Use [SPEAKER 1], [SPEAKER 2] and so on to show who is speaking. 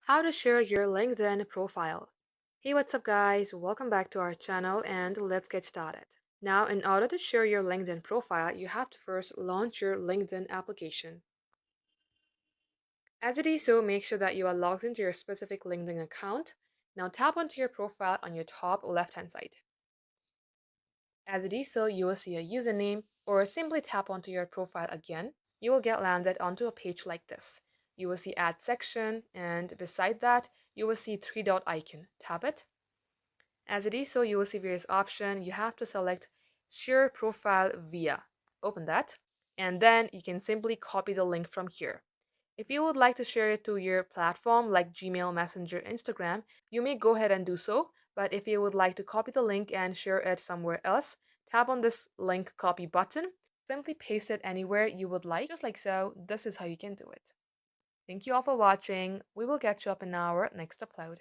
[SPEAKER 1] How to share your LinkedIn profile. Hey, what's up, guys? Welcome back to our channel and let's get started. Now, in order to share your LinkedIn profile, you have to first launch your LinkedIn application. As you do so, make sure that you are logged into your specific LinkedIn account. Now, tap onto your profile on your top left hand side. As you do so, you will see a username, or simply tap onto your profile again. You will get landed onto a page like this. You will see add section, and beside that, you will see three dot icon. Tap it. As it is so, you will see various options. You have to select share profile via. Open that, and then you can simply copy the link from here. If you would like to share it to your platform like Gmail, Messenger, Instagram, you may go ahead and do so. But if you would like to copy the link and share it somewhere else, tap on this link copy button. Simply paste it anywhere you would like, just like so. This is how you can do it. Thank you all for watching. We will catch you up in our next upload.